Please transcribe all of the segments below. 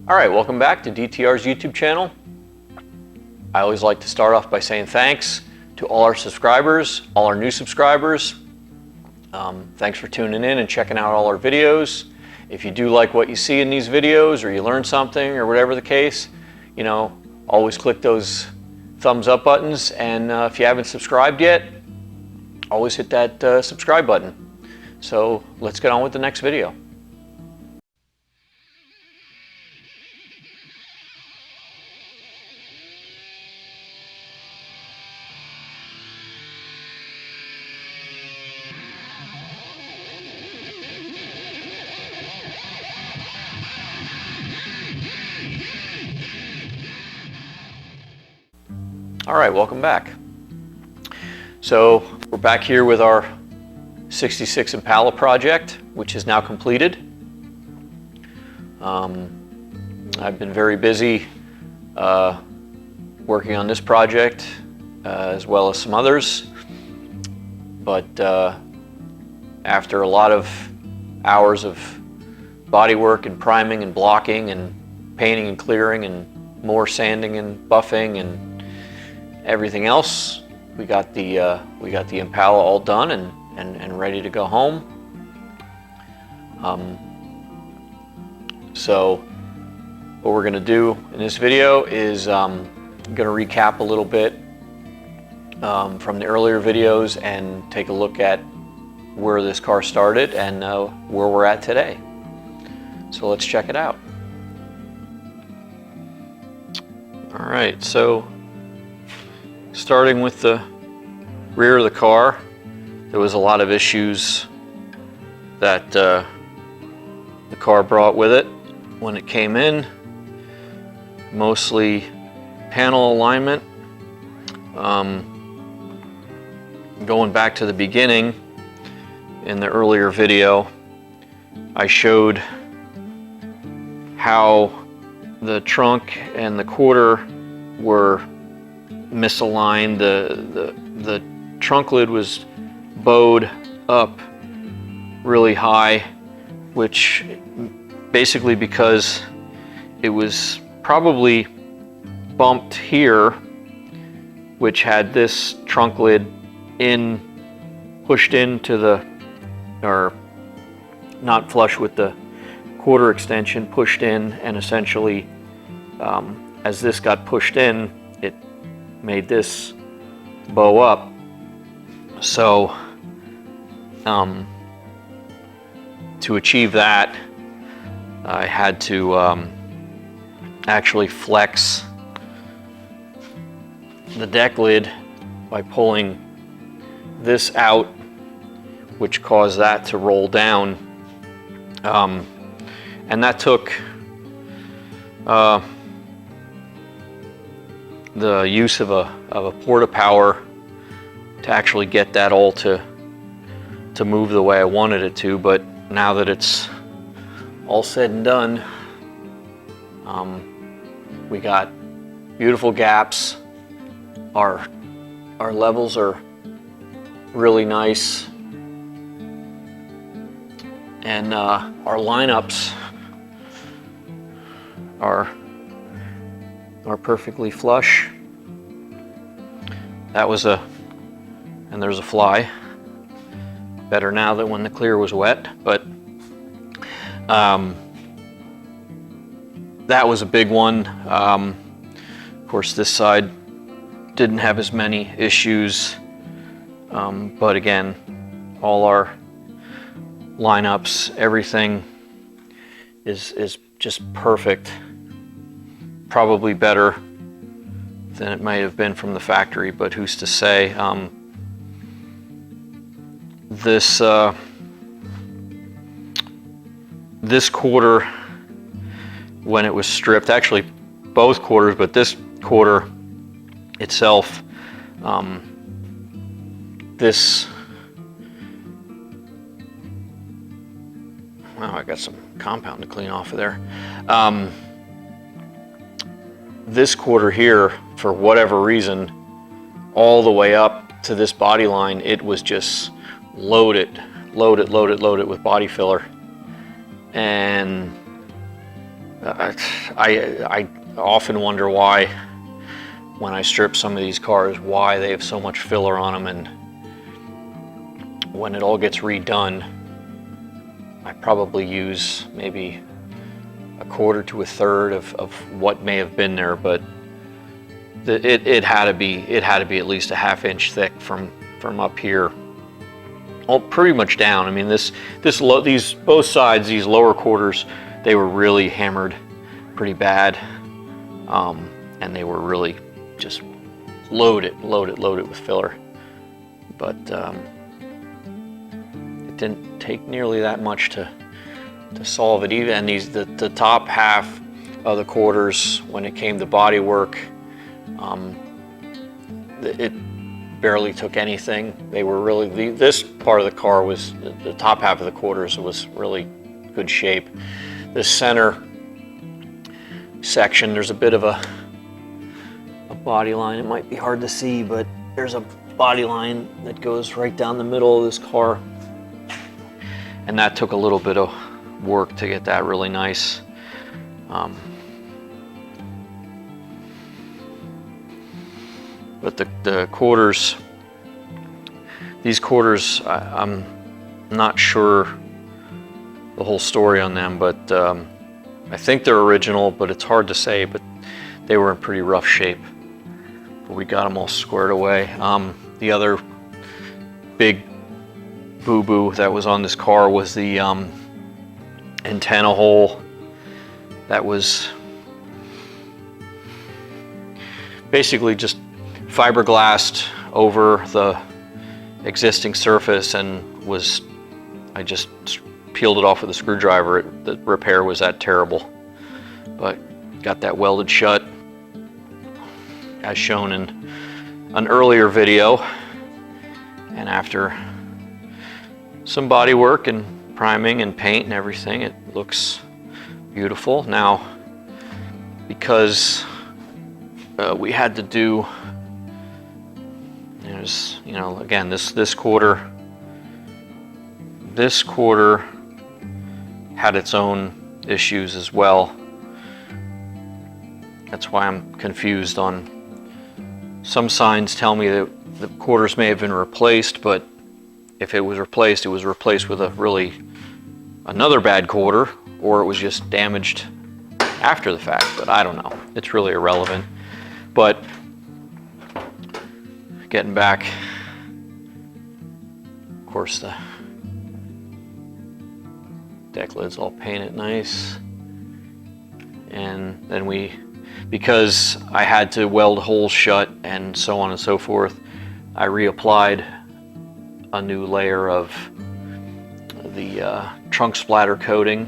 All right, welcome back to DTR's YouTube channel. I always like to start off by saying thanks to all our subscribers, all our new subscribers. Thanks for tuning in and checking out all our videos. If you do like what you see in these videos, or you learn something, or whatever the case, always click those thumbs up buttons. And if you haven't subscribed yet, always hit that subscribe button. So let's get on with the next video. All right, welcome back. So we're back here with our 66 Impala project, which is now completed. I've been very busy working on this project as well as some others, but after a lot of hours of bodywork and priming and blocking and painting and clearing and more sanding and buffing and everything else, we got the Impala all done and ready to go home. So what we're going to do in this video is I'm going to recap a little bit from the earlier videos and take a look at where this car started and where we're at today. So let's check it out. All right, so starting with the rear of the car, there was a lot of issues that the car brought with it when it came in, mostly panel alignment. Going back to the beginning, in the earlier video, I showed how the trunk and the quarter were misaligned. The trunk lid was bowed up really high, which basically because it was probably bumped here, which had this trunk lid pushed into the, or not flush with the quarter extension, pushed in, and essentially as this got pushed in, it made this bow up. So to achieve that, I had to actually flex the deck lid by pulling this out, which caused that to roll down, and that took the use of a porta power to actually get that all to move the way I wanted it to. But now that it's all said and done, we got beautiful gaps. Our levels are really nice, and our lineups are perfectly flush. That was and there's a fly. Better now than when the clear was wet, but that was a big one. Of course, this side didn't have as many issues, but again, all our lineups, everything is just perfect. Probably better than it might have been from the factory, but who's to say? This quarter, when it was stripped, actually both quarters, but this quarter itself, I got some compound to clean off of there. This quarter here, for whatever reason, all the way up to this body line, it was just loaded with body filler. And I often wonder why, when I strip some of these cars, why they have so much filler on them, and when it all gets redone, I probably use maybe a quarter to a third of what may have been there, but it had to be at least a half-inch thick from up here, all pretty much down. I mean, these both sides, these lower quarters, they were really hammered pretty bad, and they were really just loaded with filler. But it didn't take nearly that much to solve it. Even the top half of the quarters, when it came to bodywork, it barely took anything. They were really, this part of the car was, the top half of the quarters was really good shape. The center section, there's a bit of a body line. It might be hard to see, but there's a body line that goes right down the middle of this car, and that took a little bit of work to get that really nice. But the quarters, these quarters, I'm not sure the whole story on them, but I think they're original, but it's hard to say, but they were in pretty rough shape. But we got them all squared away. The other big boo-boo that was on this car was the antenna hole that was basically just fiberglassed over the existing surface, and I just peeled it off with a screwdriver. The repair was that terrible, but got that welded shut as shown in an earlier video, and after some body work and priming and paint and everything, it looks beautiful. Now, because we had to do, there's, you know, again, this quarter had its own issues as well. That's why I'm confused on, some signs tell me that the quarters may have been replaced, but if it was replaced, it was replaced with another bad quarter, or it was just damaged after the fact. But I don't know. It's really irrelevant. But getting back, of course, the deck lid's all painted nice, and then because I had to weld holes shut and so on and so forth, I reapplied a new layer of the trunk splatter coating,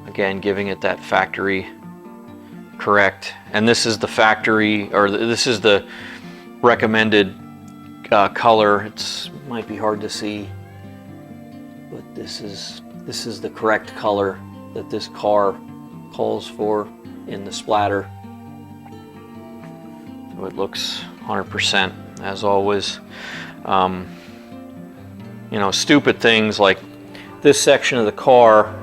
again giving it that factory correct. And this is the factory, or this is the recommended color. It might be hard to see, but this is the correct color that this car calls for in the splatter. So it looks 100% as always. You know, stupid things like this section of the car,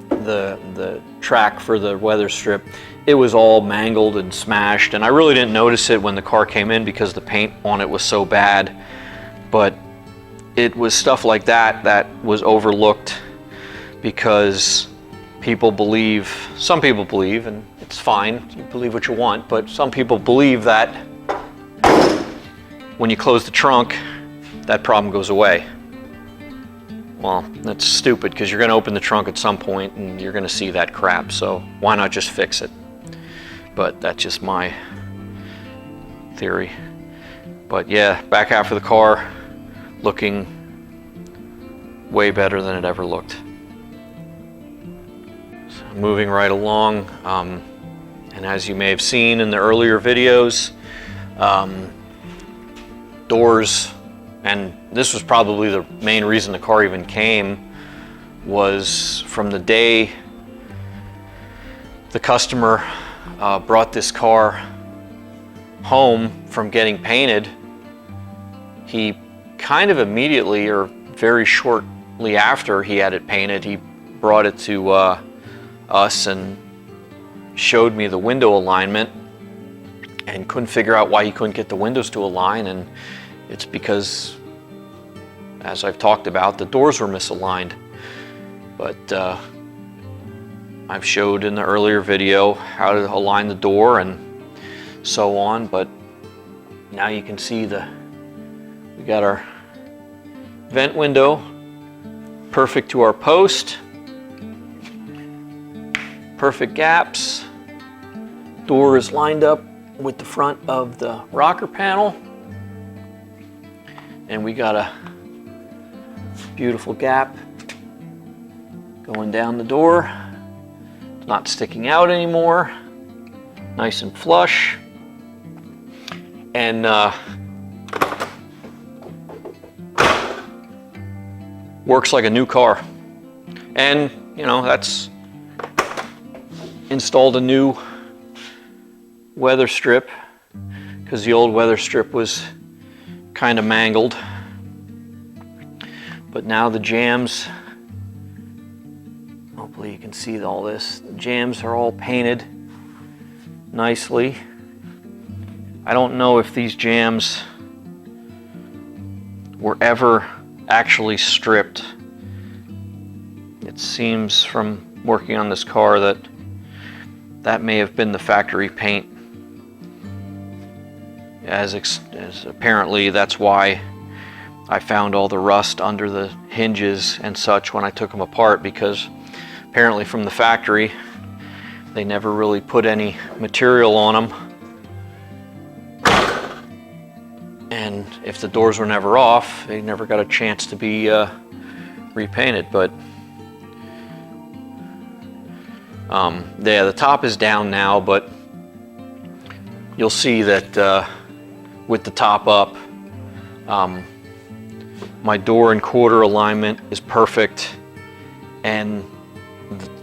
the track for the weather strip, it was all mangled and smashed, and I really didn't notice it when the car came in because the paint on it was so bad. But it was stuff like that was overlooked because some people believe, and it's fine, you believe what you want, but some people believe that when you close the trunk, that problem goes away. Well, that's stupid, because you're going to open the trunk at some point and you're going to see that crap, so why not just fix it? But that's just my theory. But yeah, back half of the car looking way better than it ever looked. So moving right along, and as you may have seen in the earlier videos, doors, and this was probably the main reason the car even came, was from the day the customer brought this car home from getting painted, he kind of immediately, or very shortly after he had it painted, he brought it to us and showed me the window alignment and couldn't figure out why he couldn't get the windows to align, and it's because, as I've talked about, the doors were misaligned. But I've showed in the earlier video how to align the door and so on, but now you can see we got our vent window perfect to our post, perfect gaps, door is lined up with the front of the rocker panel, and we got a beautiful gap going down the door. It's not sticking out anymore, nice and flush, and works like a new car. And you know, that's installed a new weather strip because the old weather strip was kind of mangled. But now the jambs, hopefully you can see all this, the jambs are all painted nicely. I don't know if these jambs were ever actually stripped. It seems from working on this car that may have been the factory paint, as apparently that's why I found all the rust under the hinges and such when I took them apart, because apparently from the factory they never really put any material on them, and if the doors were never off, they never got a chance to be repainted. But yeah, the top is down now, but you'll see that with the top up, my door and quarter alignment is perfect, and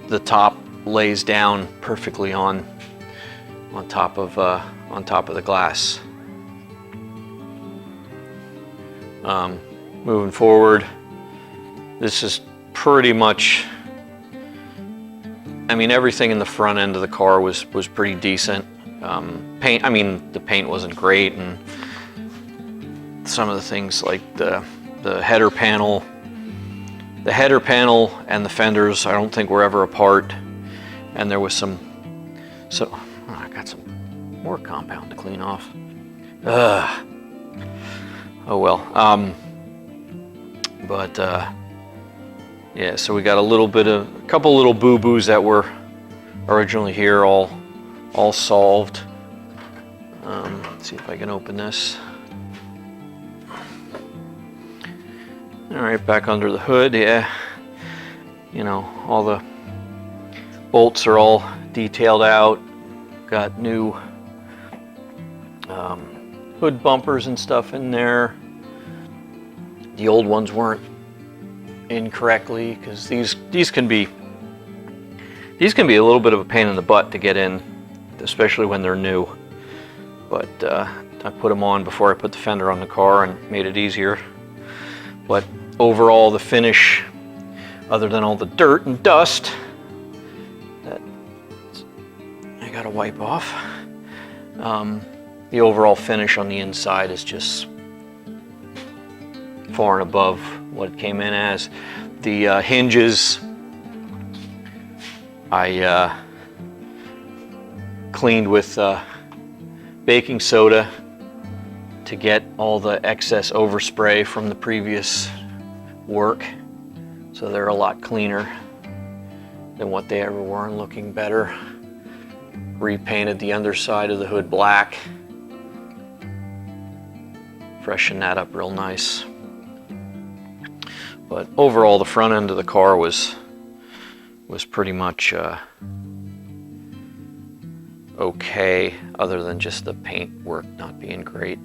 the top lays down perfectly on top of the glass. Moving forward, this is pretty much, I mean, everything in the front end of the car was pretty decent. Paint, I mean, the paint wasn't great, and some of the things like the header panel and the fenders, I don't think were ever apart, and there was so I got some more compound to clean off. Oh well. But yeah, so we got a couple little boo-boos that were originally here, all solved. Let's see if I can open this. All right, back under the hood, yeah. You know, all the bolts are all detailed out. Got new hood bumpers and stuff in there. The old ones weren't in correctly, because these can be a little bit of a pain in the butt to get in, especially when they're new. But I put them on before I put the fender on the car and made it easier. But overall, the finish, other than all the dirt and dust that I gotta wipe off, the overall finish on the inside is just far and above what it came in as. The hinges, I cleaned with baking soda to get all the excess overspray from the previous work, so they're a lot cleaner than what they ever were and looking better. Repainted the underside of the hood black, freshened that up real nice. But overall, the front end of the car was pretty much okay, other than just the paint work not being great.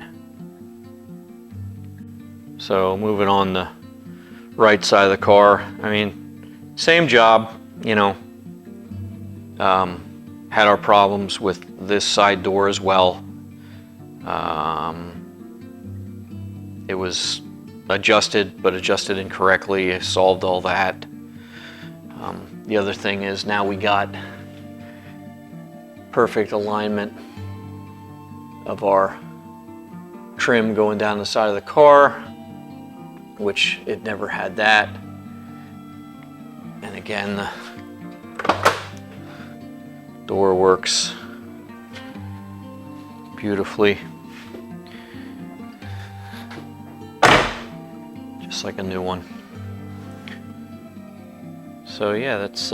So moving on the right side of the car, I mean, same job, you know. Had our problems with this side door as well. It was adjusted, but adjusted incorrectly. I solved all that. The other thing is now we got perfect alignment of our trim going down the side of the car, which it never had that. And again, the door works beautifully, just like a new one. So yeah, that's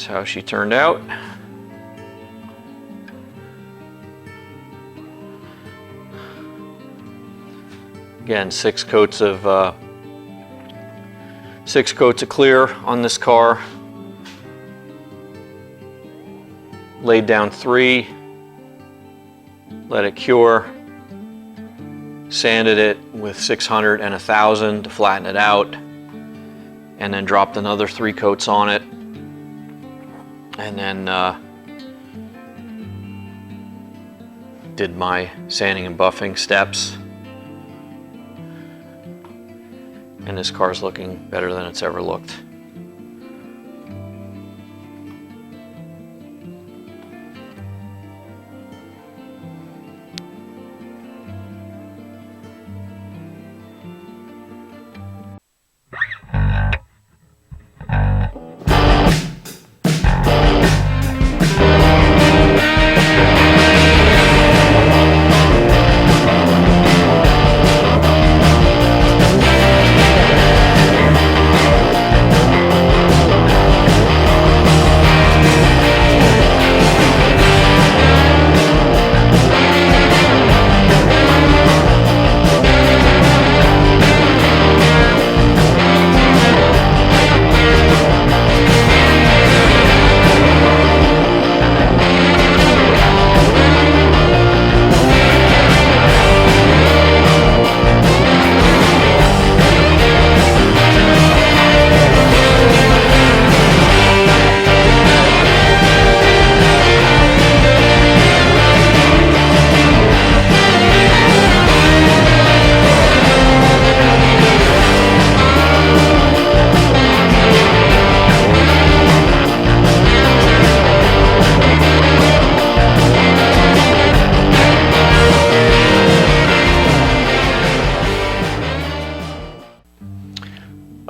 how she turned out. Again, 6 coats of clear on this car. Laid down 3, let it cure, sanded it with 600 and 1000 to flatten it out, and then dropped another 3 coats on it, and then did my sanding and buffing steps. And this car's looking better than it's ever looked.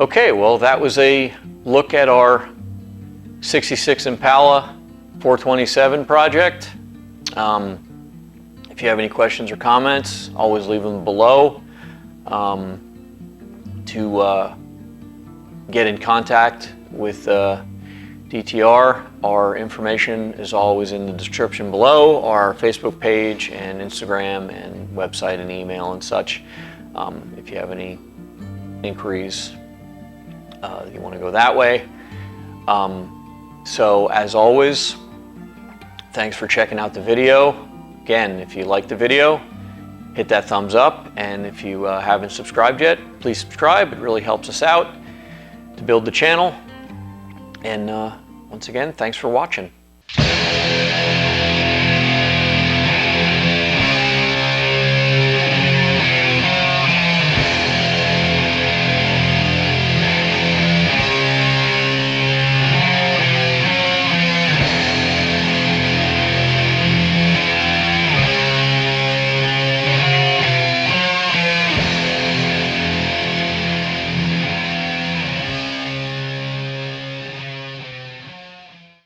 Okay, well, that was a look at our 66 Impala 427 project. If you have any questions or comments, always leave them below. To get in contact with DTR, our information is always in the description below, our Facebook page and Instagram and website and email and such. If you have any inquiries, you want to go that way. So as always, thanks for checking out the video. Again, if you like the video, hit that thumbs up, and if you haven't subscribed yet, please subscribe. It really helps us out to build the channel. And once again, thanks for watching.